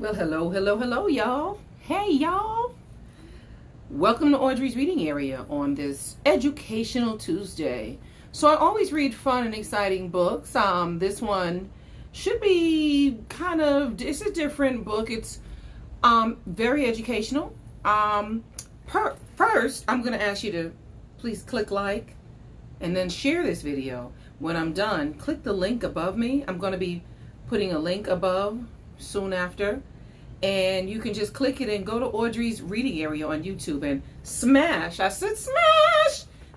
Well, hello, y'all. Hey, y'all. Welcome to Audrey's Reading Area on this Educational Tuesday. So I always read fun and exciting books. This one should be it's a different book. It's very educational. First, I'm going to ask you to please click like and then share this video. When I'm done, click the link above me. I'm going to be putting a link above soon after, and you can just click it and go to Audrey's Reading Area on YouTube and smash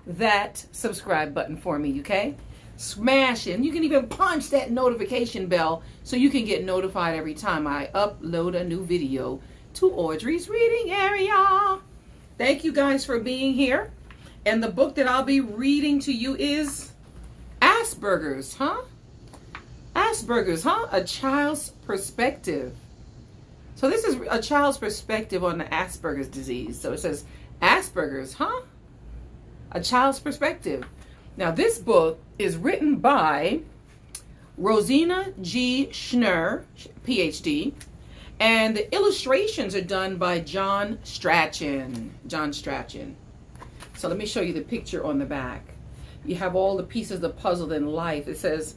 that subscribe button for me, okay? Smash it. And you can even punch that notification bell so you can get notified every time I upload a new video to Audrey's Reading Area. Thank you guys for being here. And the book that I'll be reading to you is Aspergers, Aspergers, a child's perspective. So this is a child's perspective on the Asperger's disease. So it says Aspergers, a child's perspective. Now this book is written by Rosina G. Schnurr, PhD, and the illustrations are done by John Strachan. So let me show you the picture on the back. You have all the pieces of the puzzle in life. It says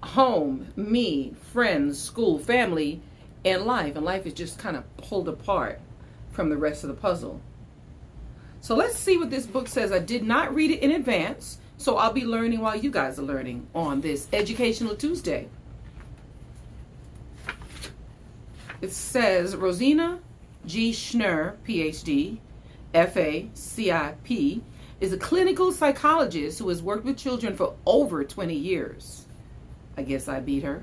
home, me, friends, school, family, and life. And life is just kind of pulled apart from the rest of the puzzle. So let's see what this book says. I did not read it in advance, so I'll be learning while you guys are learning on this Educational Tuesday. It says Rosina G. Schnurr, PhD, FACIP, is a clinical psychologist who has worked with children for over 20 years. I guess I beat her.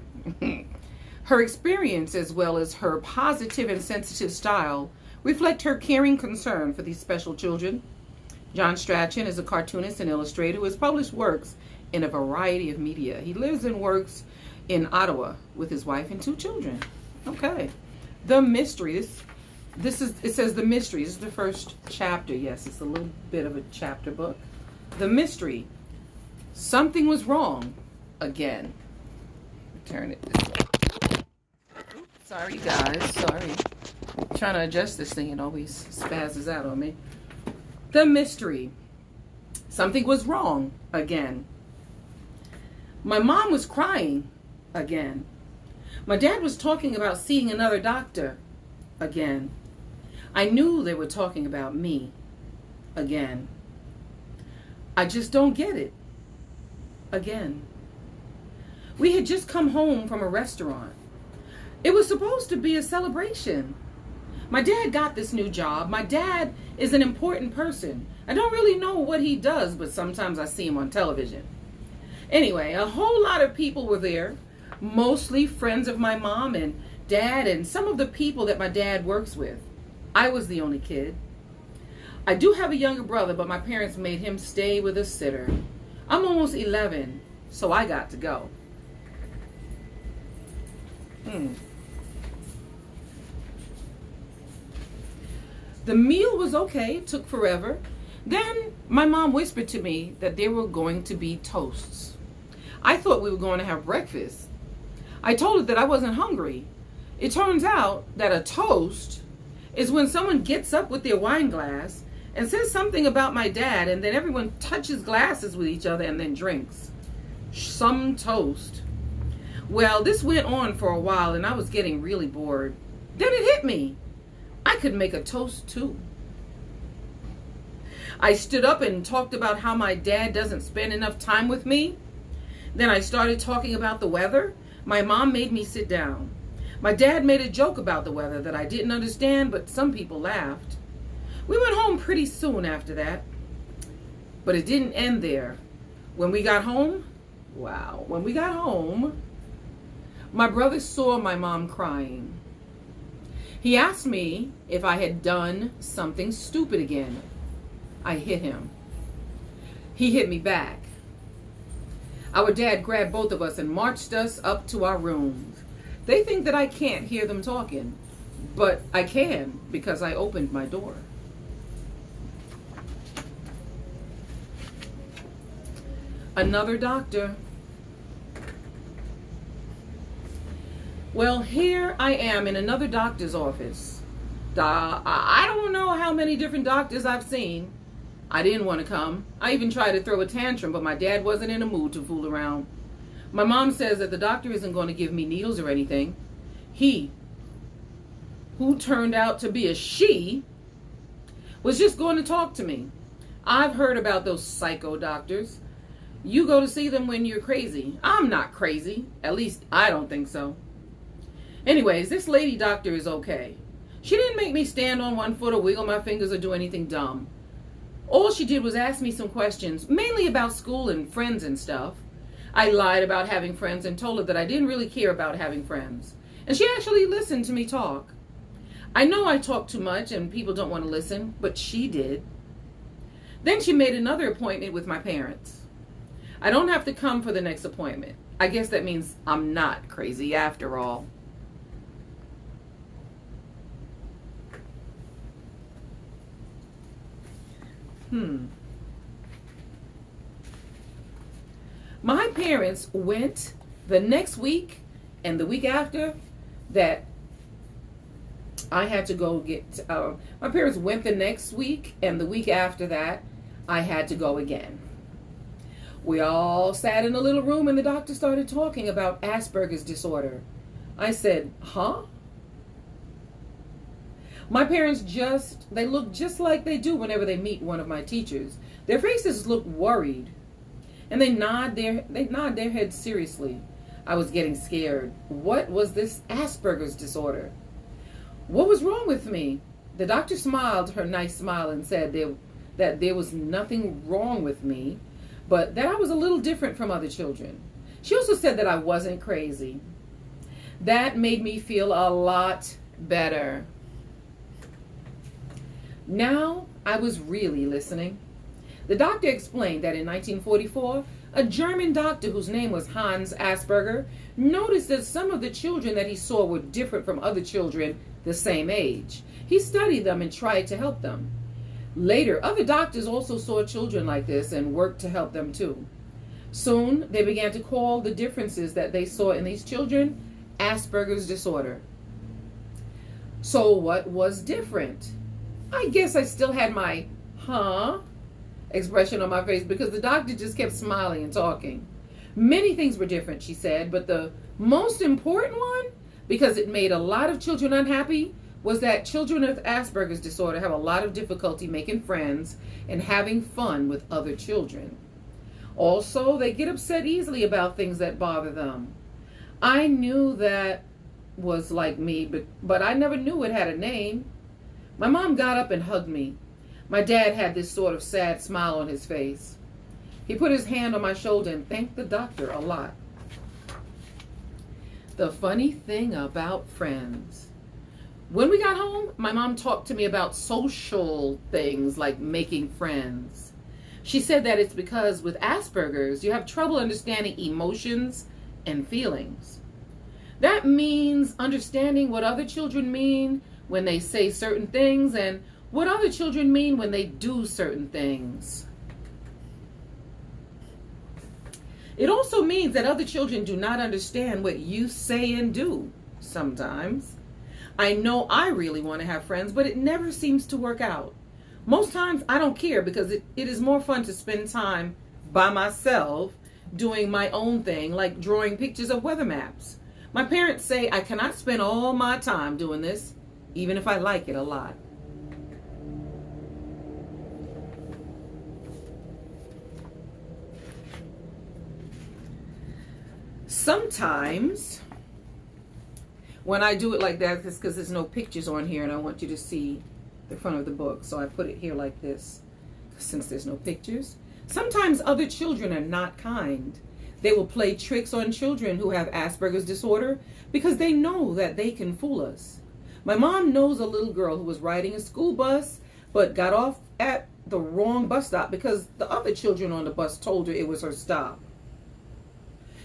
Her experience, as well as her positive and sensitive style, reflect her caring concern for these special children. John Strachan is a cartoonist and illustrator who has published works in a variety of media. He lives and works in Ottawa with his wife and 2 children. Okay. The Mystery. It says The Mystery. This is the first chapter. Yes, it's a little bit of a chapter book. The Mystery. Something was wrong again. Turn it this way. Sorry, guys. Sorry. Trying to adjust this thing. It always spazzes out on me. The Mystery. Something was wrong again. My mom was crying again. My dad was talking about seeing another doctor again. I knew they were talking about me again. I just don't get it again. We had just come home from a restaurant. It was supposed to be a celebration. My dad got this new job. My dad is an important person. I don't really know what he does, but sometimes I see him on television. Anyway, a whole lot of people were there, mostly friends of my mom and dad and some of the people that my dad works with. I was the only kid. I do have a younger brother, but my parents made him stay with a sitter. I'm almost 11, so I got to go. The meal was okay. It took forever. Then my mom whispered to me that there were going to be toasts. I thought we were going to have breakfast. I told her that I wasn't hungry. It turns out that a toast is when someone gets up with their wine glass and says something about my dad, and then everyone touches glasses with each other and then drinks. Some toast. Well, this went on for a while and I was getting really bored. Then it hit me. I could make a toast too. I stood up and talked about how my dad doesn't spend enough time with me. Then I started talking about the weather. My mom made me sit down. My dad made a joke about the weather that I didn't understand, but some people laughed. We went home pretty soon after that. But it didn't end there. When we got home, my brother saw my mom crying. He asked me if I had done something stupid again. I hit him. He hit me back. Our dad grabbed both of us and marched us up to our rooms. They think that I can't hear them talking, but I can because I opened my door. Another doctor. Well, here I am in another doctor's office. I don't know how many different doctors I've seen. I didn't want to come. I even tried to throw a tantrum, but my dad wasn't in a mood to fool around. My mom says that the doctor isn't going to give me needles or anything. He, who turned out to be a she, was just going to talk to me. I've heard about those psycho doctors. You go to see them when you're crazy. I'm not crazy. At least I don't think so. Anyways, this lady doctor is okay. She didn't make me stand on one foot or wiggle my fingers or do anything dumb. All she did was ask me some questions, mainly about school and friends and stuff. I lied about having friends and told her that I didn't really care about having friends. And she actually listened to me talk. I know I talk too much and people don't want to listen, but she did. Then she made another appointment with my parents. I don't have to come for the next appointment. I guess that means I'm not crazy after all. My parents went the next week and the week after that I had to go get, my parents went the next week and the week after that I had to go again. We all sat in a little room and the doctor started talking about Asperger's disorder. I said, huh? My parents they look just like they do whenever they meet one of my teachers. Their faces look worried. And they nod their heads seriously. I was getting scared. What was this Asperger's disorder? What was wrong with me? The doctor smiled her nice smile and said that there was nothing wrong with me, but that I was a little different from other children. She also said that I wasn't crazy. That made me feel a lot better. Now I was really listening. The doctor explained that in 1944, a German doctor whose name was Hans Asperger noticed that some of the children that he saw were different from other children the same age. He studied them and tried to help them. Later, other doctors also saw children like this and worked to help them too. Soon, they began to call the differences that they saw in these children Asperger's disorder. So what was different? I guess I still had my, huh, expression on my face because the doctor just kept smiling and talking. Many things were different, she said, but the most important one, because it made a lot of children unhappy, was that children with Asperger's disorder have a lot of difficulty making friends and having fun with other children. Also, they get upset easily about things that bother them. I knew that was like me, but I never knew it had a name. My mom got up and hugged me. My dad had this sort of sad smile on his face. He put his hand on my shoulder and thanked the doctor a lot. The funny thing about friends. When we got home, my mom talked to me about social things like making friends. She said that it's because with Asperger's, you have trouble understanding emotions and feelings. That means understanding what other children mean when they say certain things and what other children mean when they do certain things. It also means that other children do not understand what you say and do sometimes. I know I really want to have friends, but it never seems to work out. Most times I don't care because it is more fun to spend time by myself doing my own thing, like drawing pictures of weather maps. My parents say I cannot spend all my time doing this, even if I like it a lot. Sometimes when I do it like that, it's because there's no pictures on here and I want you to see the front of the book. So I put it here like this, since there's no pictures. Sometimes other children are not kind. They will play tricks on children who have Asperger's disorder because they know that they can fool us. My mom knows a little girl who was riding a school bus but got off at the wrong bus stop because the other children on the bus told her it was her stop.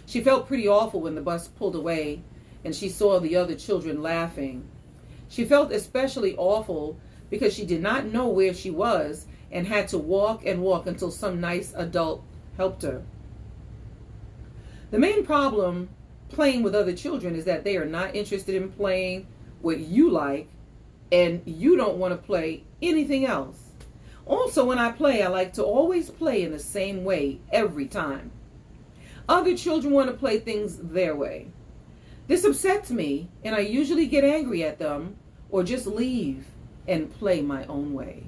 She felt pretty awful when the bus pulled away and she saw the other children laughing. She felt especially awful because she did not know where she was and had to walk and walk until some nice adult helped her. The main problem playing with other children is that they are not interested in playing what you like, and you don't want to play anything else. Also, when I play, I like to always play in the same way every time. Other children want to play things their way. This upsets me, and I usually get angry at them or just leave and play my own way.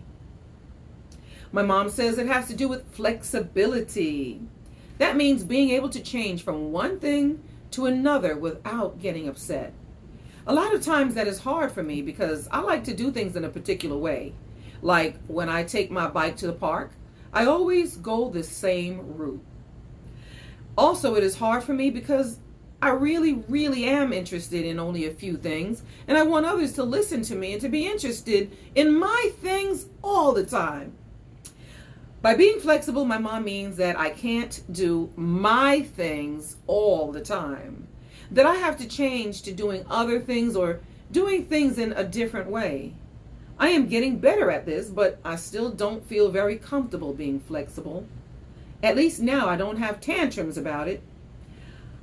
My mom says it has to do with flexibility. That means being able to change from one thing to another without getting upset. A lot of times that is hard for me because I like to do things in a particular way. Like when I take my bike to the park, I always go the same route. Also, it is hard for me because I really am interested in only a few things, and I want others to listen to me and to be interested in my things all the time. By being flexible, my mom means that I can't do my things all the time. That I have to change to doing other things or doing things in a different way. I am getting better at this, but I still don't feel very comfortable being flexible. At least now I don't have tantrums about it.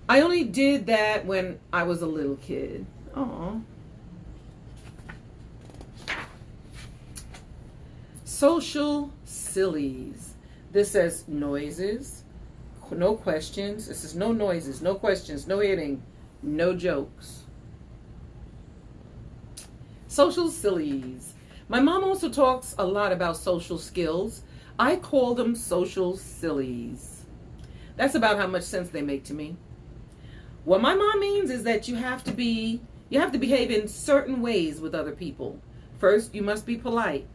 I only did that when I was a little kid. Aww. Social sillies. This says noises, no questions. This is no noises, no questions, no hitting, no jokes. Social sillies. My mom also talks a lot about social skills. I call them social sillies. That's about how much sense they make to me. What my mom means is that you have to behave in certain ways with other people. First, you must be polite.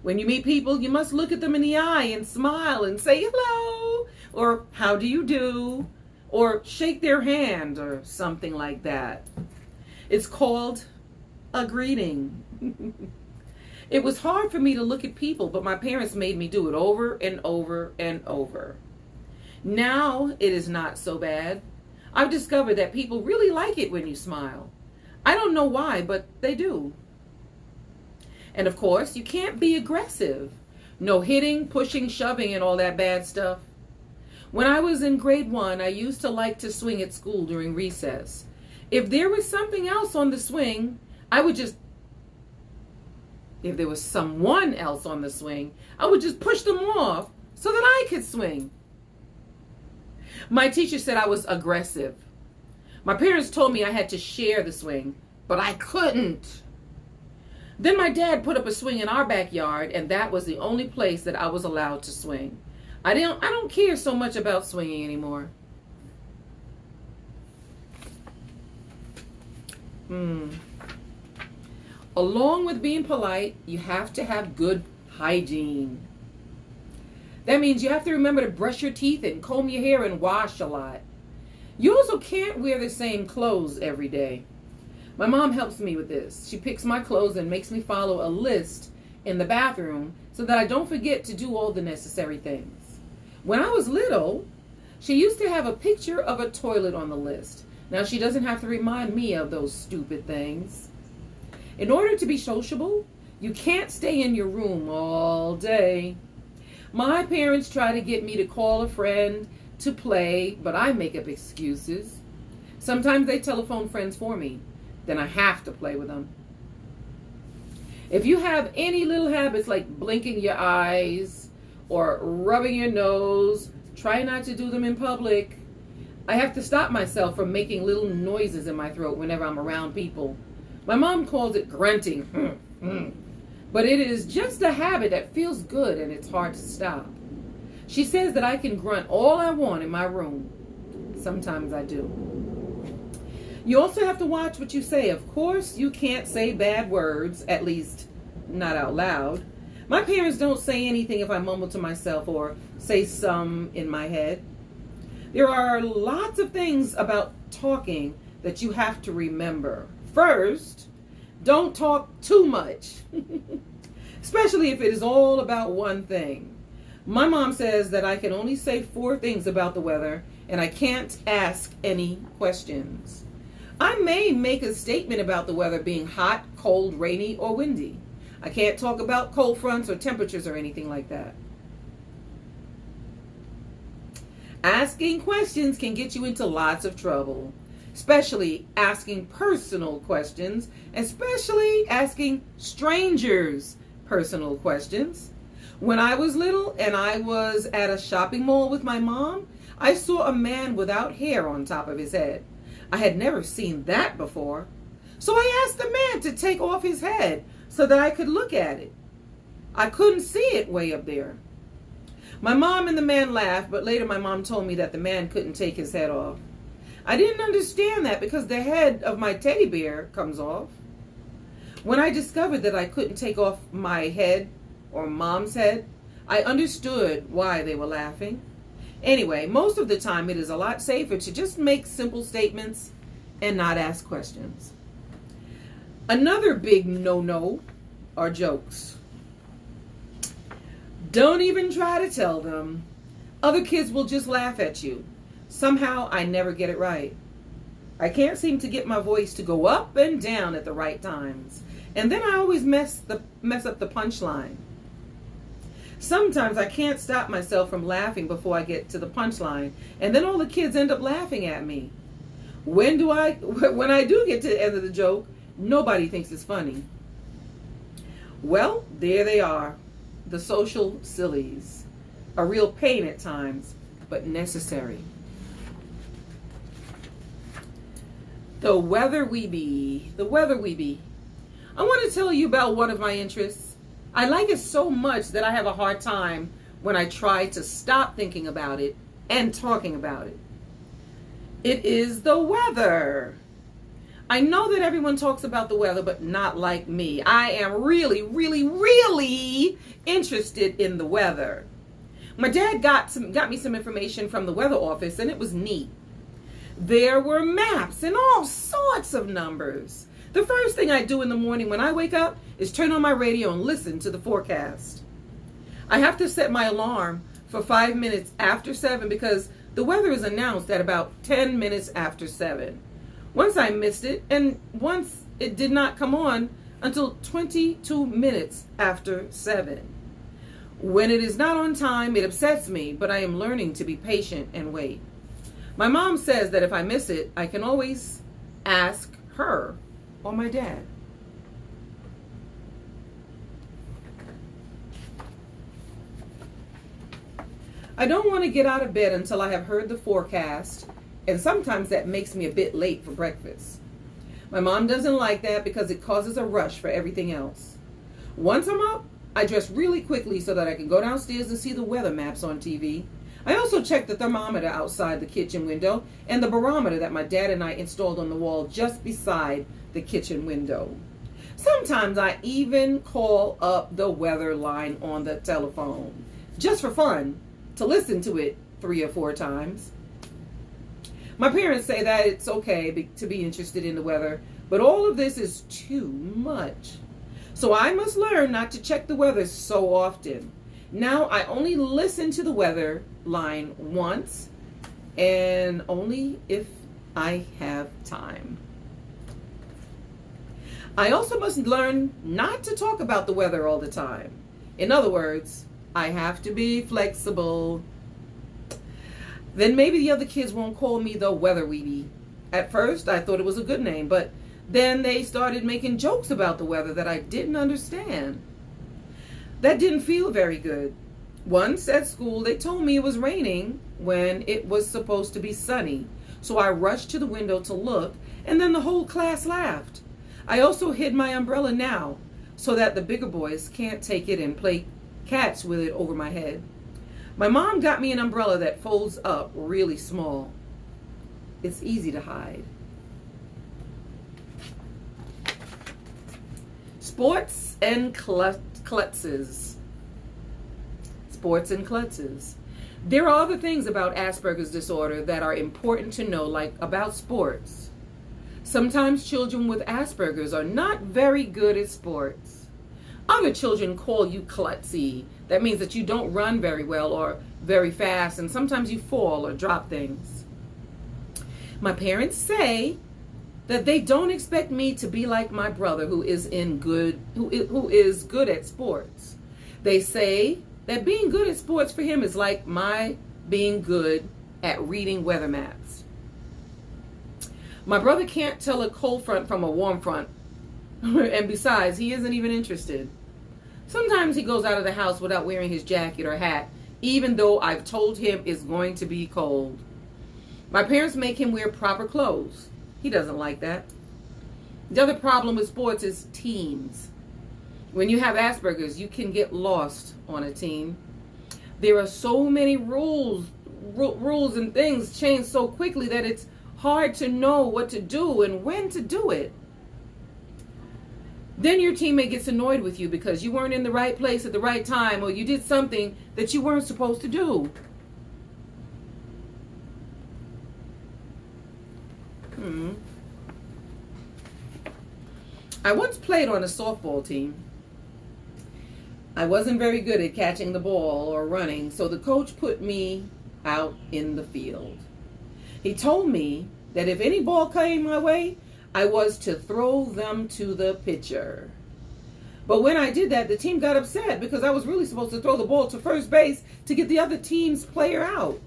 When you meet people, you must look at them in the eye and smile and say hello, or how do you do, or shake their hand, or something like that. It's called a greeting. It was hard for me to look at people, but my parents made me do it over and over and over. Now it is not so bad. I've discovered that people really like it when you smile. I don't know why, but they do. And of course, you can't be aggressive. No hitting, pushing, shoving, and all that bad stuff. When I was in grade 1, I used to like to swing at school during recess. If there was something else on the swing, if there was someone else on the swing, I would just push them off so that I could swing. My teacher said I was aggressive. My parents told me I had to share the swing, but I couldn't. Then my dad put up a swing in our backyard, and that was the only place that I was allowed to swing. I don't care so much about swinging anymore. Along with being polite, you have to have good hygiene. That means you have to remember to brush your teeth and comb your hair and wash a lot. You also can't wear the same clothes every day. My mom helps me with this. She picks my clothes and makes me follow a list in the bathroom so that I don't forget to do all the necessary things. When I was little, she used to have a picture of a toilet on the list. Now she doesn't have to remind me of those stupid things. In order to be sociable, you can't stay in your room all day. My parents try to get me to call a friend to play, but I make up excuses. Sometimes they telephone friends for me. Then I have to play with them. If you have any little habits like blinking your eyes or rubbing your nose, try not to do them in public. I have to stop myself from making little noises in my throat whenever I'm around people. My mom calls it grunting. But it is just a habit that feels good and it's hard to stop. She says that I can grunt all I want in my room. Sometimes I do. You also have to watch what you say. Of course, you can't say bad words, at least not out loud. My parents don't say anything if I mumble to myself or say some in my head. There are lots of things about talking that you have to remember. First, don't talk too much, especially if it is all about one thing. My mom says that I can only say 4 things about the weather and I can't ask any questions. I may make a statement about the weather being hot, cold, rainy, or windy. I can't talk about cold fronts or temperatures or anything like that. Asking questions can get you into lots of trouble. especially asking personal questions, especially asking strangers personal questions. When I was little and I was at a shopping mall with my mom, I saw a man without hair on top of his head. I had never seen that before. So I asked the man to take off his head so that I could look at it. I couldn't see it way up there. My mom and the man laughed, but later my mom told me that the man couldn't take his head off. I didn't understand that because the head of my teddy bear comes off. When I discovered that I couldn't take off my head or mom's head, I understood why they were laughing. Anyway, most of the time it is a lot safer to just make simple statements and not ask questions. Another big no-no are jokes. Don't even try to tell them. Other kids will just laugh at you. Somehow I never get it right. I can't seem to get my voice to go up and down at the right times. And then I always mess up the punchline. Sometimes I can't stop myself from laughing before I get to the punchline, and then all the kids end up laughing at me. When I do get to the end of the joke, nobody thinks it's funny. Well, there they are, the social sillies. A real pain at times, but necessary. The weather we be. I want to tell you about one of my interests. I like it so much that I have a hard time when I try to stop thinking about it and talking about it. It is the weather. I know that everyone talks about the weather, but not like me. I am really, really, really interested in the weather. My dad got me some information from the weather office, and it was neat. There were maps and all sorts of numbers. The first thing I do in the morning when I wake up is turn on my radio and listen to the forecast. I have to set my alarm for 5 minutes after 7 because the weather is announced at about 10 minutes after 7. Once I missed it, and once it did not come on until 22 minutes after 7. When it is not on time, it upsets me, but I am learning to be patient and wait. My mom says that if I miss it, I can always ask her or my dad. I don't want to get out of bed until I have heard the forecast, and sometimes that makes me a bit late for breakfast. My mom doesn't like that because it causes a rush for everything else. Once I'm up, I dress really quickly so that I can go downstairs and see the weather maps on TV. I also check the thermometer outside the kitchen window and the barometer that my dad and I installed on the wall just beside the kitchen window. Sometimes I even call up the weather line on the telephone, just for fun, to listen to it 3 or 4 times. My parents say that it's okay to be interested in the weather, but all of this is too much. So I must learn not to check the weather so often. Now I only listen to the weather line once, and only if I have time. I also must learn not to talk about the weather all the time. In other words, I have to be flexible. Then maybe the other kids won't call me the weather weeby. At first, I thought it was a good name, but then they started making jokes about the weather that I didn't understand. That didn't feel very good. Once at school, they told me it was raining when it was supposed to be sunny. So I rushed to the window to look, and then the whole class laughed. I also hid my umbrella now so that the bigger boys can't take it and play catch with it over my head. My mom got me an umbrella that folds up really small. It's easy to hide. Sports and klutzes. Sports and klutzes. There are other things about Asperger's disorder that are important to know, like about sports. Sometimes children with Asperger's are not very good at sports. Other children call you klutzy. That means that you don't run very well or very fast, and sometimes you fall or drop things. My parents say that they don't expect me to be like my brother who is good at sports. They say that being good at sports for him is like my being good at reading weather maps. My brother can't tell a cold front from a warm front. And besides, he isn't even interested. Sometimes he goes out of the house without wearing his jacket or hat, even though I've told him it's going to be cold. My parents make him wear proper clothes. He doesn't like that. The other problem with sports is teams. When you have Aspergers, you can get lost on a team. There are so many rules and things change so quickly that it's hard to know what to do and when to do it. Then your teammate gets annoyed with you because you weren't in the right place at the right time, or you did something that you weren't supposed to do. I once played on a softball team. I wasn't very good at catching the ball or running, so the coach put me out in the field. He told me that if any ball came my way, I was to throw them to the pitcher. But when I did that, the team got upset because I was really supposed to throw the ball to first base to get the other team's player out.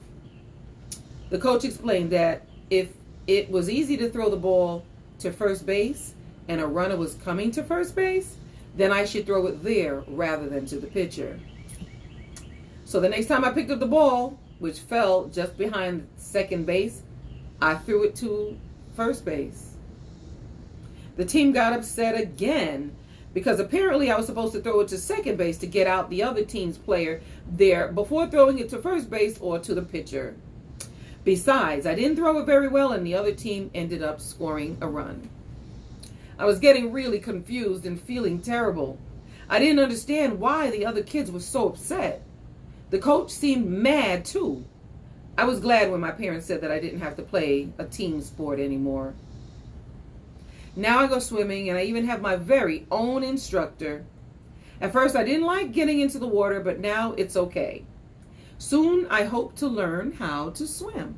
The coach explained that if it was easy to throw the ball to first base and a runner was coming to first base, then I should throw it there rather than to the pitcher. So the next time I picked up the ball, which fell just behind second base, I threw it to first base. The team got upset again because apparently I was supposed to throw it to second base to get out the other team's player there before throwing it to first base or to the pitcher. Besides, I didn't throw it very well and the other team ended up scoring a run. I was getting really confused and feeling terrible. I didn't understand why the other kids were so upset. The coach seemed mad too. I was glad when my parents said that I didn't have to play a team sport anymore. Now I go swimming and I even have my very own instructor. At first I didn't like getting into the water, but now it's okay. Soon I hope to learn how to swim.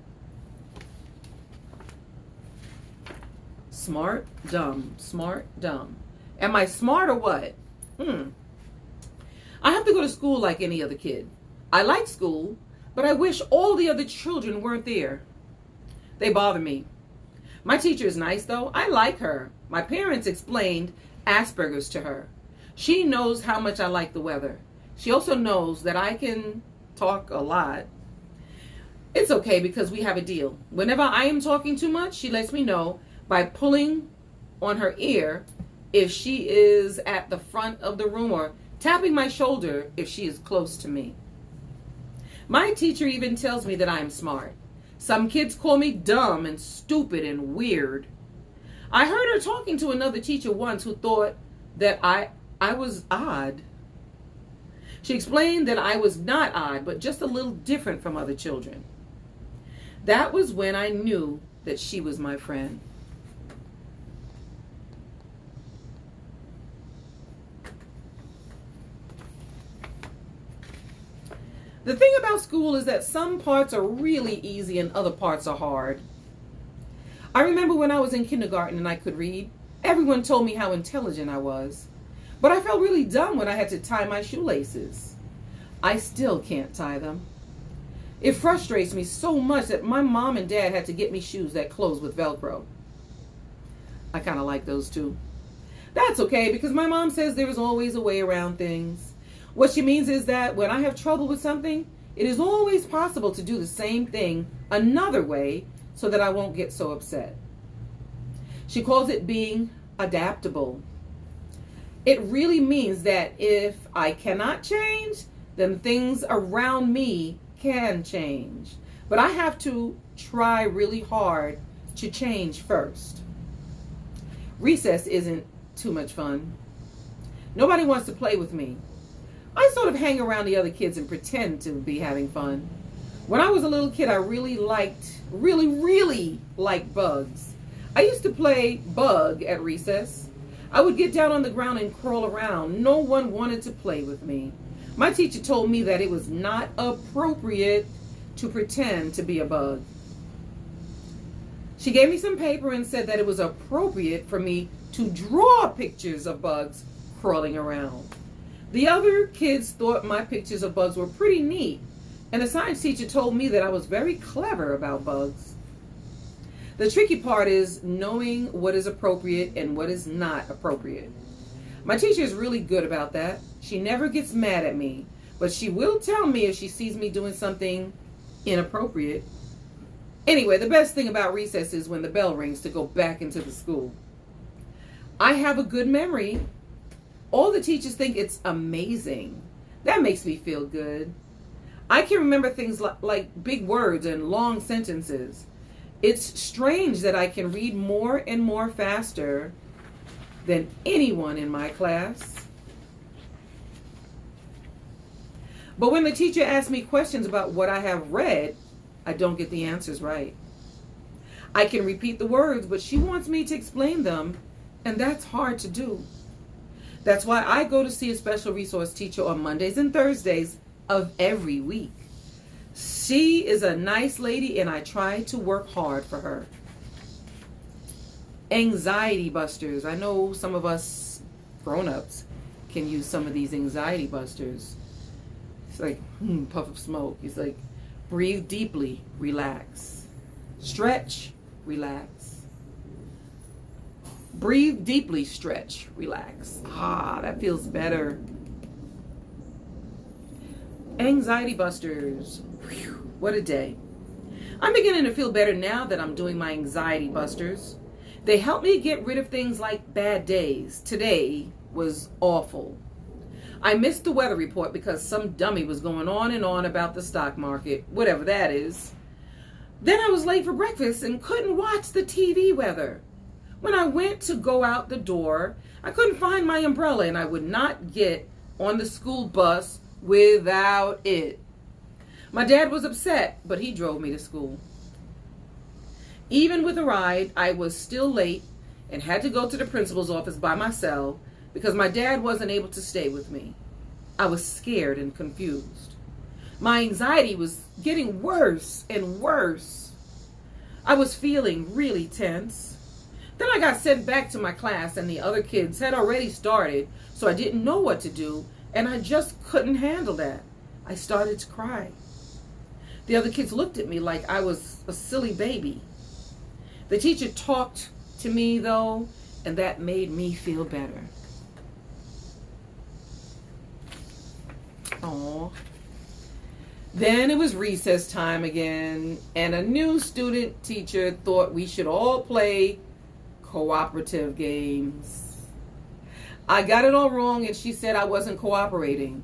Smart, dumb, smart, dumb. Am I smart or what? I have to go to school like any other kid. I like school, but I wish all the other children weren't there. They bother me. My teacher is nice though. I like her. My parents explained Aspergers to her. She knows how much I like the weather. She also knows that I can talk a lot. It's okay because we have a deal. Whenever I am talking too much, she lets me know by pulling on her ear if she is at the front of the room or tapping my shoulder if she is close to me. My teacher even tells me that I am smart. Some kids call me dumb and stupid and weird. I heard her talking to another teacher once who thought that I was odd. She explained that I was not odd, but just a little different from other children. That was when I knew that she was my friend. The thing about school is that some parts are really easy and other parts are hard. I remember when I was in kindergarten and I could read, everyone told me how intelligent I was. But I felt really dumb when I had to tie my shoelaces. I still can't tie them. It frustrates me so much that my mom and dad had to get me shoes that close with Velcro. I kind of like those too. That's okay because my mom says there is always a way around things. What she means is that when I have trouble with something, it is always possible to do the same thing another way so that I won't get so upset. She calls it being adaptable. It really means that if I cannot change, then things around me can change. But I have to try really hard to change first. Recess isn't too much fun. Nobody wants to play with me. I sort of hang around the other kids and pretend to be having fun. When I was a little kid, I really liked bugs. I used to play bug at recess. I would get down on the ground and crawl around. No one wanted to play with me. My teacher told me that it was not appropriate to pretend to be a bug. She gave me some paper and said that it was appropriate for me to draw pictures of bugs crawling around. The other kids thought my pictures of bugs were pretty neat, and the science teacher told me that I was very clever about bugs. The tricky part is knowing what is appropriate and what is not appropriate. My teacher is really good about that. She never gets mad at me, but she will tell me if she sees me doing something inappropriate. Anyway, the best thing about recess is when the bell rings to go back into the school. I have a good memory. All the teachers think it's amazing. That makes me feel good. I can remember things like big words and long sentences. It's strange that I can read more and more faster than anyone in my class. But when the teacher asks me questions about what I have read, I don't get the answers right. I can repeat the words, but she wants me to explain them, and that's hard to do. That's why I go to see a special resource teacher on Mondays and Thursdays of every week. She is a nice lady, and I try to work hard for her. Anxiety busters. I know some of us grown-ups can use some of these anxiety busters. It's like, puff of smoke. It's like, breathe deeply, relax. Stretch, relax. Breathe deeply, stretch, relax. That feels better. Anxiety busters. Whew, what a day. I'm beginning to feel better now that I'm doing my anxiety busters. They help me get rid of things like bad days. Today was awful. I missed the weather report because some dummy was going on and on about the stock market, whatever that is. Then I was late for breakfast and couldn't watch the TV weather. When I went to go out the door, I couldn't find my umbrella and I would not get on the school bus without it. My dad was upset, but he drove me to school. Even with a ride, I was still late and had to go to the principal's office by myself because my dad wasn't able to stay with me. I was scared and confused. My anxiety was getting worse and worse. I was feeling really tense. Then I got sent back to my class and the other kids had already started, so I didn't know what to do, and I just couldn't handle that. I started to cry. The other kids looked at me like I was a silly baby. The teacher talked to me, though, and that made me feel better. Aww. Then it was recess time again, and a new student teacher thought we should all play cooperative games. I got it all wrong, and she said I wasn't cooperating.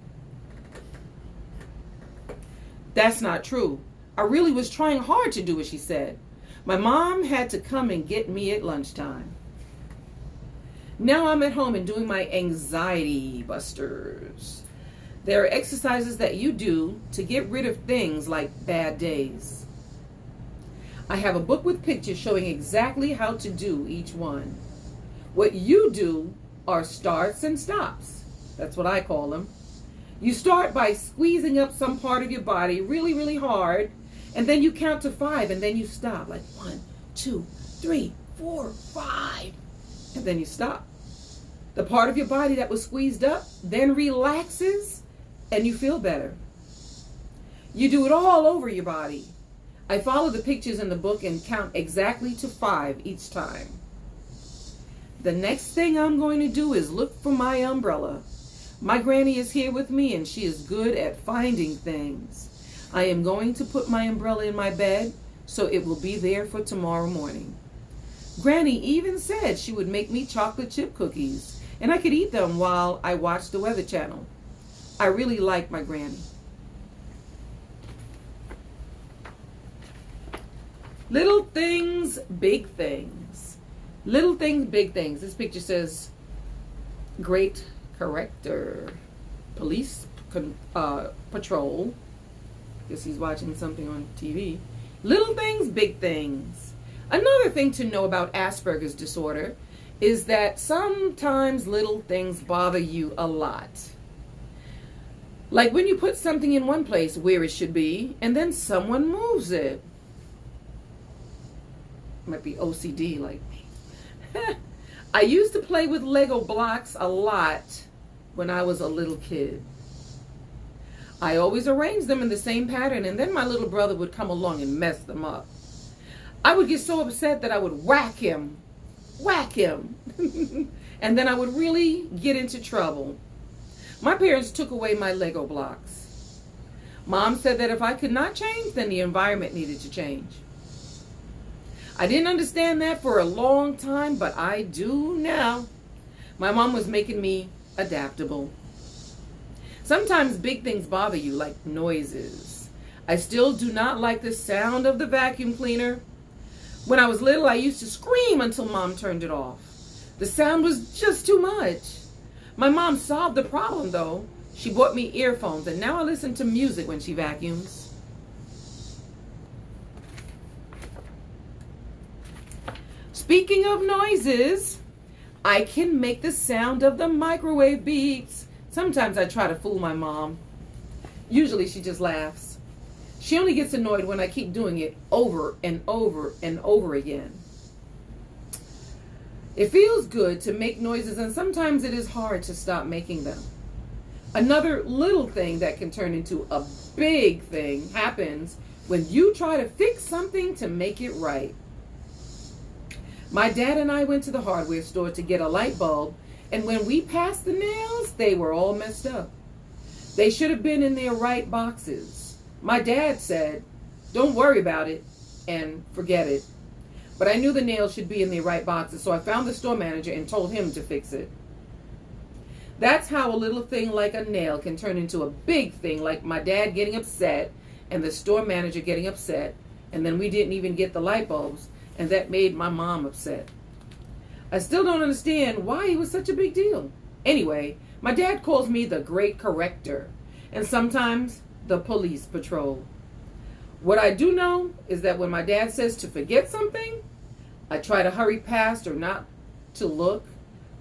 That's not true. I really was trying hard to do what she said. My mom had to come and get me at lunchtime. Now I'm at home and doing my anxiety busters. There are exercises that you do to get rid of things like bad days. I have a book with pictures showing exactly how to do each one. What you do are starts and stops. That's what I call them. You start by squeezing up some part of your body really, really hard, and then you count to 5, and then you stop, like 1, 2, 3, 4, 5, and then you stop. The part of your body that was squeezed up then relaxes, and you feel better. You do it all over your body. I follow the pictures in the book and count exactly to 5 each time. The next thing I'm going to do is look for my umbrella. My granny is here with me and she is good at finding things. I am going to put my umbrella in my bed so it will be there for tomorrow morning. Granny even said she would make me chocolate chip cookies and I could eat them while I watched the Weather Channel. I really like my granny. Little things, big things. Little things, big things. This picture says, great corrector, police patrol. Guess he's watching something on TV. Little things, big things. Another thing to know about Asperger's disorder is that sometimes little things bother you a lot. Like when you put something in one place where it should be, and then someone moves it. Might be OCD like me. I used to play with Lego blocks a lot when I was a little kid. I always arranged them in the same pattern, and then my little brother would come along and mess them up. I would get so upset that I would whack him. And then I would really get into trouble. My parents took away my Lego blocks. Mom said that if I could not change, then the environment needed to change. I didn't understand that for a long time, but I do now. My mom was making me adaptable. Sometimes big things bother you, like noises. I still do not like the sound of the vacuum cleaner. When I was little, I used to scream until Mom turned it off. The sound was just too much. My mom solved the problem, though. She bought me earphones, and now I listen to music when she vacuums. Speaking of noises, I can make the sound of the microwave beeps. Sometimes I try to fool my mom. Usually she just laughs. She only gets annoyed when I keep doing it over and over and over again. It feels good to make noises, and sometimes it is hard to stop making them. Another little thing that can turn into a big thing happens when you try to fix something to make it right. My dad and I went to the hardware store to get a light bulb, and when we passed the nails, they were all messed up. They should have been in their right boxes. My dad said, "Don't worry about it," and forget it. But I knew the nails should be in their right boxes, so I found the store manager and told him to fix it. That's how a little thing like a nail can turn into a big thing, like my dad getting upset and the store manager getting upset, and then we didn't even get the light bulbs, and that made my mom upset. I still don't understand why it was such a big deal. Anyway, my dad calls me the great corrector, and sometimes the police patrol. What I do know is that when my dad says to forget something, I try to hurry past or not to look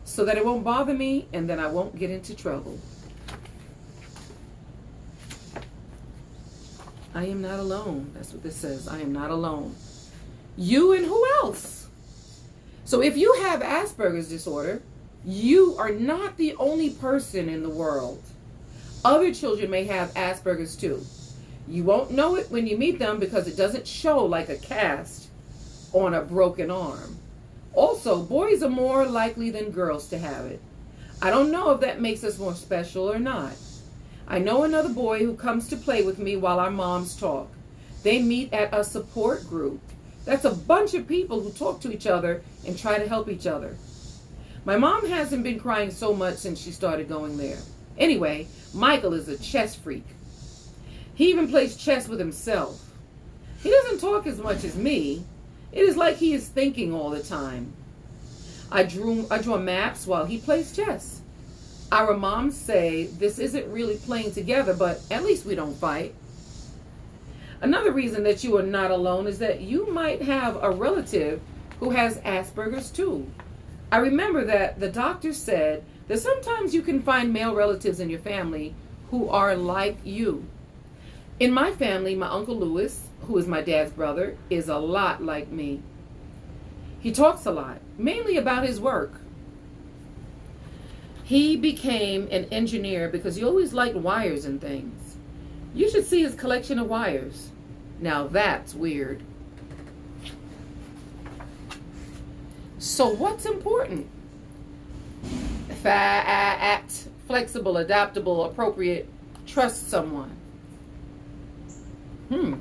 so that it won't bother me and then I won't get into trouble. I am not alone. That's what this says. I am not alone. You and who else? So if you have Asperger's disorder, you are not the only person in the world. Other children may have Asperger's too. You won't know it when you meet them because it doesn't show like a cast on a broken arm. Also, boys are more likely than girls to have it. I don't know if that makes us more special or not. I know another boy who comes to play with me while our moms talk. They meet at a support group. That's a bunch of people who talk to each other and try to help each other. My mom hasn't been crying so much since she started going there. Anyway, Michael is a chess freak. He even plays chess with himself. He doesn't talk as much as me. It is like he is thinking all the time. I draw maps while he plays chess. Our moms say this isn't really playing together, but at least we don't fight. Another reason that you are not alone is that you might have a relative who has Asperger's too. I remember that the doctor said that sometimes you can find male relatives in your family who are like you. In my family, my Uncle Louis, who is my dad's brother, is a lot like me. He talks a lot, mainly about his work. He became an engineer because he always liked wires and things. You should see his collection of wires. Now that's weird. So what's important? Act flexible, adaptable, appropriate, trust someone. It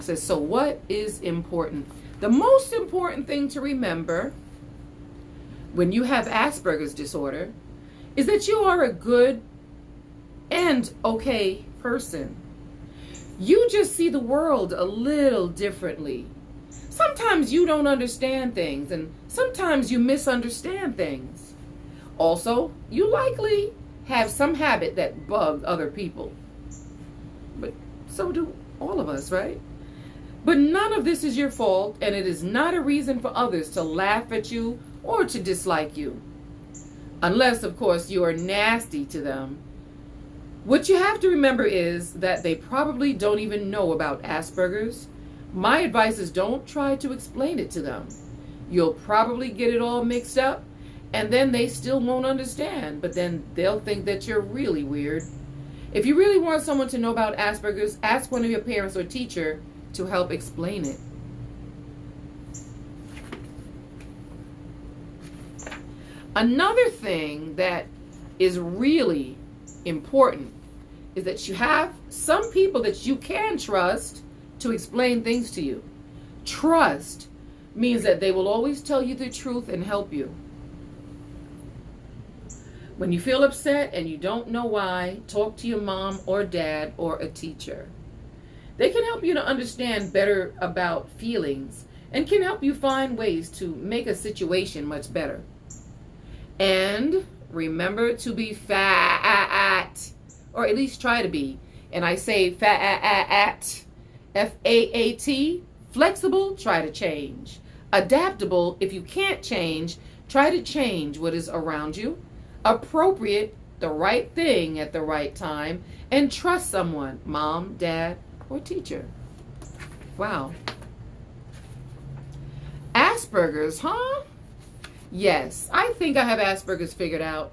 says, so what is important? The most important thing to remember when you have Asperger's disorder is that you are a good and okay person. You just see the world a little differently. Sometimes you don't understand things, and sometimes you misunderstand things. Also, you likely have some habit that bugs other people. But so do all of us, right? But none of this is your fault, and it is not a reason for others to laugh at you or to dislike you. Unless, of course, you are nasty to them. What you have to remember is that they probably don't even know about Asperger's. My advice is don't try to explain it to them. You'll probably get it all mixed up, and then they still won't understand, but then they'll think that you're really weird. If you really want someone to know about Asperger's, ask one of your parents or teacher to help explain it. Another thing that is really important is that you have some people that you can trust to explain things to you. Trust means that they will always tell you the truth and help you. When you feel upset and you don't know why, talk to your mom or dad or a teacher. They can help you to understand better about feelings and can help you find ways to make a situation much better. And remember to be fat, or at least try to be. And I say fat, F-A-A-T, flexible, try to change. Adaptable, if you can't change, try to change what is around you. Appropriate, the right thing at the right time. And trust someone, mom, dad, or teacher. Wow. Aspergers, huh? Yes, I think I have Asperger's figured out.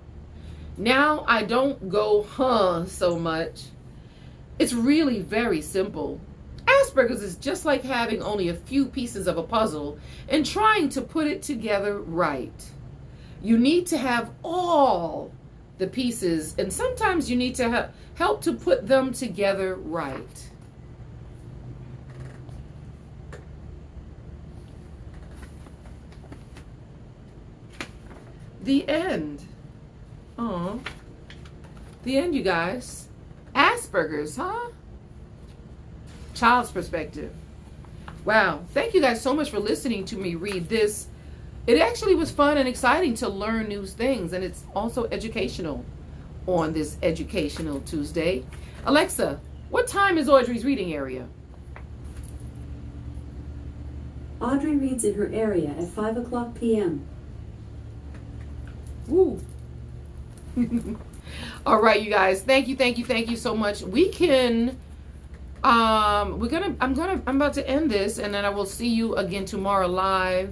Now I don't go so much. It's really very simple. Asperger's is just like having only a few pieces of a puzzle and trying to put it together right. You need to have all the pieces, and sometimes you need to help to put them together right. The end. Oh, the end, you guys. Asperger's, huh? Child's perspective. Wow. Thank you guys so much for listening to me read this. It actually was fun and exciting to learn new things, and it's also educational on this Educational Tuesday. Alexa, what time is Audrey's reading area? Audrey reads in her area at 5 o'clock p.m. Woo. All right, you guys. Thank you so much. We can I'm about to end this, and then I will see you again tomorrow live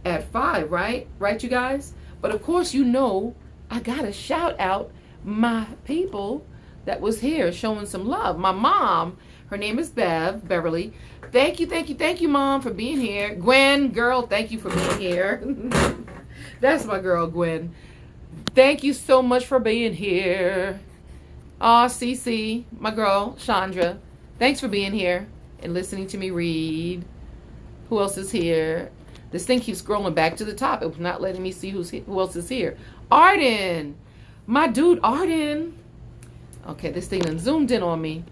at 5, right? Right, you guys? But of course, you know, I gotta shout out my people that was here showing some love. My mom, her name is Beverly. Thank you, Mom, for being here. Gwen, girl, thank you for being here. That's my girl, Gwen. Thank you so much for being here. Cece, my girl, Chandra. Thanks for being here and listening to me read. Who else is here? This thing keeps scrolling back to the top. It's not letting me see who else is here. Arden. My dude, Arden. Okay, this thing done zoomed in on me.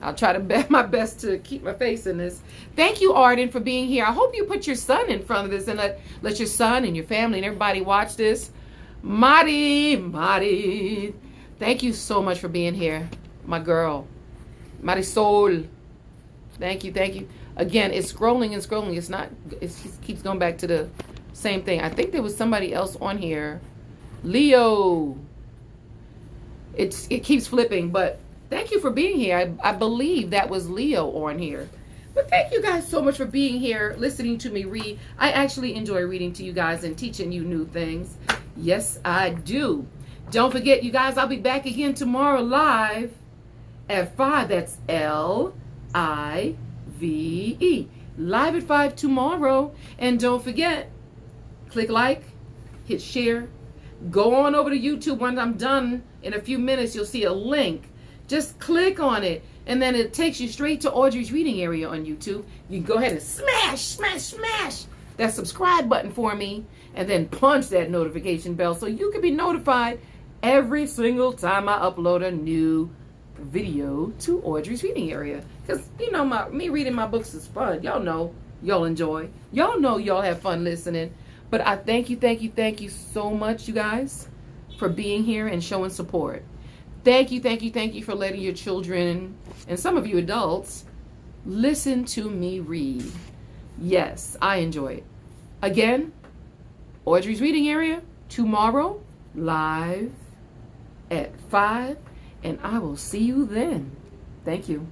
I'll try to bet my best to keep my face in this. Thank you, Arden, for being here. I hope you put your son in front of this and let your son and your family and everybody watch this. Mari. Thank you so much for being here. My girl. Marisol. Thank you. Again, it's scrolling and scrolling. It keeps going back to the same thing. I think there was somebody else on here. Leo. It keeps flipping, but thank you for being here. I believe that was Leo on here. But thank you guys so much for being here, listening to me read. I actually enjoy reading to you guys and teaching you new things. Yes, I do. Don't forget, you guys, I'll be back again tomorrow live at 5. That's Live. Live at 5 tomorrow. And don't forget, click like, hit share. Go on over to YouTube. When I'm done in a few minutes, you'll see a link. Just click on it, and then it takes you straight to Audrey's reading area on YouTube. You can go ahead and smash that subscribe button for me, and then punch that notification bell so you can be notified every single time I upload a new video to Audrey's reading area. Because, you know, me reading my books is fun. Y'all know y'all enjoy. Y'all know y'all have fun listening. But I thank you so much, you guys, for being here and showing support. Thank you for letting your children and some of you adults listen to me read. Yes, I enjoy it. Again, Audrey's reading area tomorrow, live at 5, and I will see you then. Thank you.